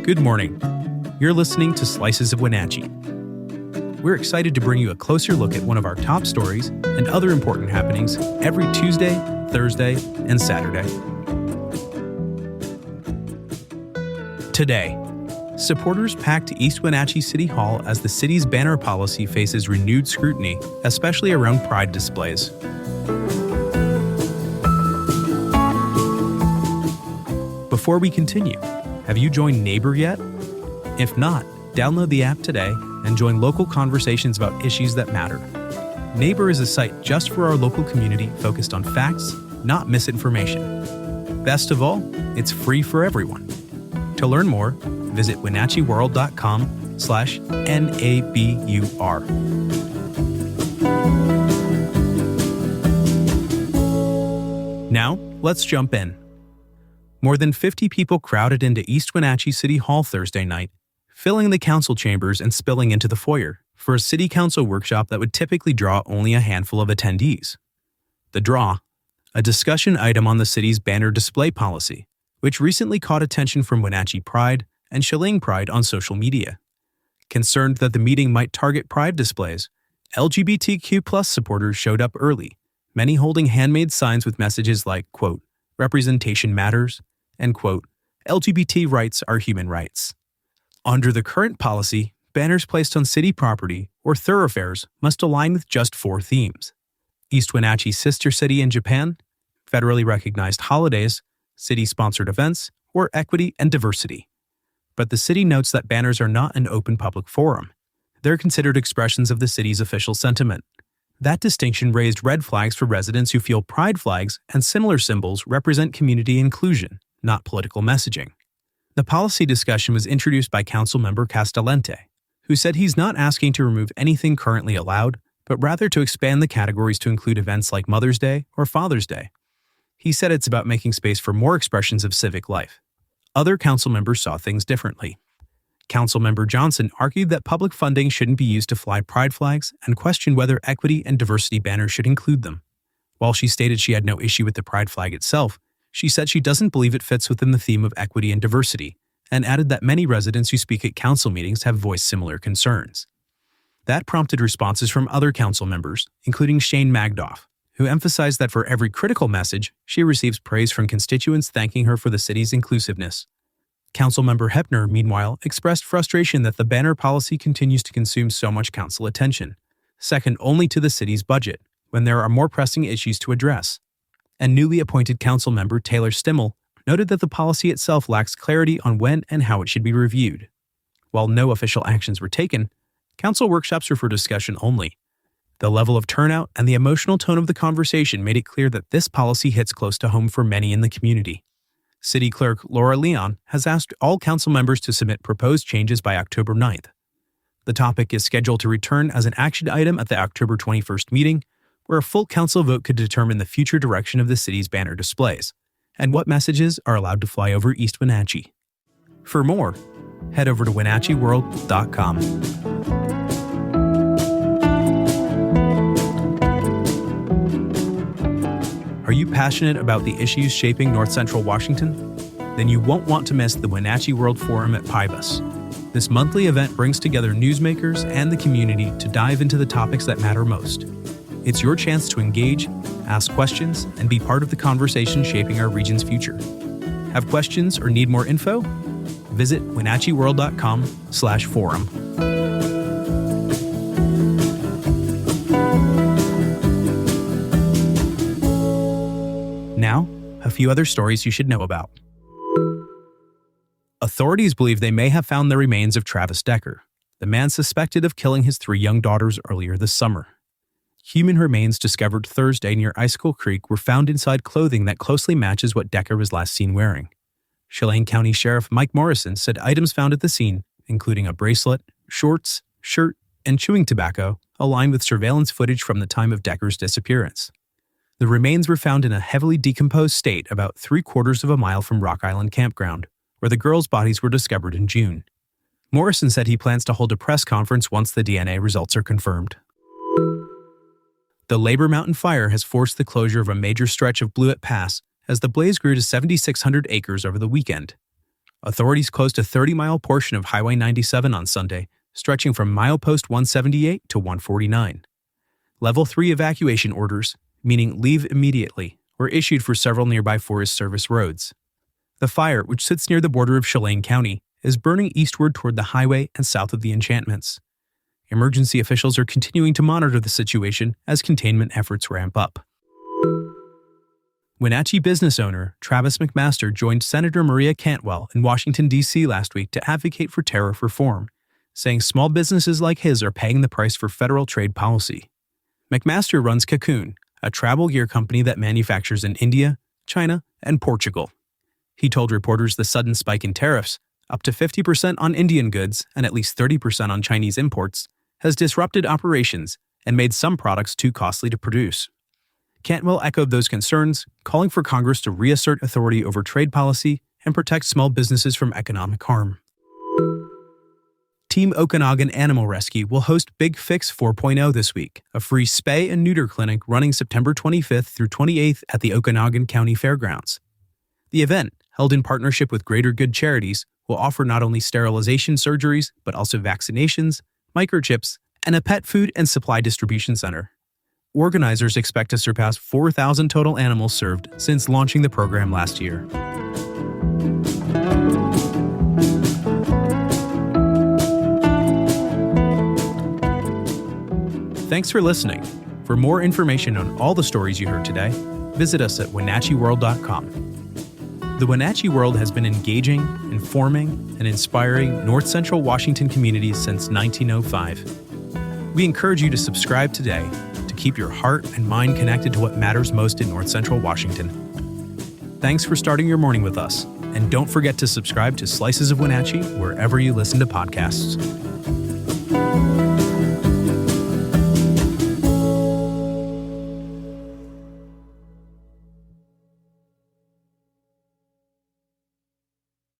Good morning. You're listening to Slices of Wenatchee. We're excited to bring you a closer look at one of our top stories and other important happenings every Tuesday, Thursday, and Saturday. Today, supporters packed East Wenatchee City Hall as the city's banner policy faces renewed scrutiny, especially around pride displays. Before we continue, have you joined Neighbor yet? If not, download the app today and join local conversations about issues that matter. Neighbor is a site just for our local community focused on facts, not misinformation. Best of all, it's free for everyone. To learn more, visit wenatcheeworld.com/NABUR. Now, let's jump in. More than 50 people crowded into East Wenatchee City Hall Thursday night, filling the council chambers and spilling into the foyer for a city council workshop that would typically draw only a handful of attendees. The draw, a discussion item on the city's banner display policy, which recently caught attention from Wenatchee Pride and Cheling Pride on social media. Concerned that the meeting might target pride displays, LGBTQ+ supporters showed up early, many holding handmade signs with messages like, quote, "Representation matters," and, quote, "LGBT rights are human rights." Under the current policy, banners placed on city property or thoroughfares must align with just 4 themes: East Wenatchee's sister city in Japan, federally recognized holidays, city-sponsored events, or equity and diversity. But the city notes that banners are not an open public forum. They're considered expressions of the city's official sentiment. That distinction raised red flags for residents who feel pride flags and similar symbols represent community inclusion, not political messaging. The policy discussion was introduced by Councilmember Castellente, who said he's not asking to remove anything currently allowed, but rather to expand the categories to include events like Mother's Day or Father's Day. He said it's about making space for more expressions of civic life. Other council members saw things differently. Councilmember Johnson argued that public funding shouldn't be used to fly pride flags and questioned whether equity and diversity banners should include them. While she stated she had no issue with the pride flag itself, she said she doesn't believe it fits within the theme of equity and diversity, and added that many residents who speak at council meetings have voiced similar concerns. That prompted responses from other council members, including Shane Magdoff, who emphasized that for every critical message, she receives praise from constituents thanking her for the city's inclusiveness. Councilmember Hepner, meanwhile, expressed frustration that the banner policy continues to consume so much council attention, second only to the city's budget, when there are more pressing issues to address. And newly appointed councilmember Taylor Stimmel noted that the policy itself lacks clarity on when and how it should be reviewed. While no official actions were taken, council workshops were for discussion only. The level of turnout and the emotional tone of the conversation made it clear that this policy hits close to home for many in the community. City Clerk Laura Leon has asked all council members to submit proposed changes by October 9th. The topic is scheduled to return as an action item at the October 21st meeting, where a full council vote could determine the future direction of the city's banner displays and what messages are allowed to fly over East Wenatchee. For more, head over to wenatcheeworld.com. Are you passionate about the issues shaping North Central Washington? Then you won't want to miss the Wenatchee World Forum at Pybus. This monthly event brings together newsmakers and the community to dive into the topics that matter most. It's your chance to engage, ask questions, and be part of the conversation shaping our region's future. Have questions or need more info? Visit wenatcheeworld.com/forum. Now, a few other stories you should know about. Authorities believe they may have found the remains of Travis Decker, the man suspected of killing his 3 young daughters earlier this summer. Human remains discovered Thursday near Icicle Creek were found inside clothing that closely matches what Decker was last seen wearing. Cheling County Sheriff Mike Morrison said items found at the scene, including a bracelet, shorts, shirt, and chewing tobacco, align with surveillance footage from the time of Decker's disappearance. The remains were found in a heavily decomposed state about 3/4 of a mile from Rock Island Campground, where the girls' bodies were discovered in June. Morrison said he plans to hold a press conference once the DNA results are confirmed. The Labor Mountain fire has forced the closure of a major stretch of Blewett Pass as the blaze grew to 7,600 acres over the weekend. Authorities closed a 30-mile portion of Highway 97 on Sunday, stretching from milepost 178 to 149. Level 3 evacuation orders, meaning leave immediately, were issued for several nearby Forest Service roads. The fire, which sits near the border of Chelan County, is burning eastward toward the highway and south of the enchantments. Emergency officials are continuing to monitor the situation as containment efforts ramp up. Wenatchee business owner Travis McMaster joined Senator Maria Cantwell in Washington, D.C. last week to advocate for tariff reform, saying small businesses like his are paying the price for federal trade policy. McMaster runs Cocoon, a travel gear company that manufactures in India, China, and Portugal. He told reporters the sudden spike in tariffs, up to 50% on Indian goods and at least 30% on Chinese imports, has disrupted operations and made some products too costly to produce. Cantwell echoed those concerns, calling for Congress to reassert authority over trade policy and protect small businesses from economic harm. Team Okanagan Animal Rescue will host Big Fix 4.0 this week, a free spay and neuter clinic running September 25th through 28th at the Okanagan County Fairgrounds. The event, held in partnership with Greater Good Charities, will offer not only sterilization surgeries, but also vaccinations, microchips, and a pet food and supply distribution center. Organizers expect to surpass 4,000 total animals served since launching the program last year. Thanks for listening. For more information on all the stories you heard today, visit us at WenatcheeWorld.com. The Wenatchee World has been engaging, informing, and inspiring North Central Washington communities since 1905. We encourage you to subscribe today to keep your heart and mind connected to what matters most in North Central Washington. Thanks for starting your morning with us, and don't forget to subscribe to Slices of Wenatchee wherever you listen to podcasts.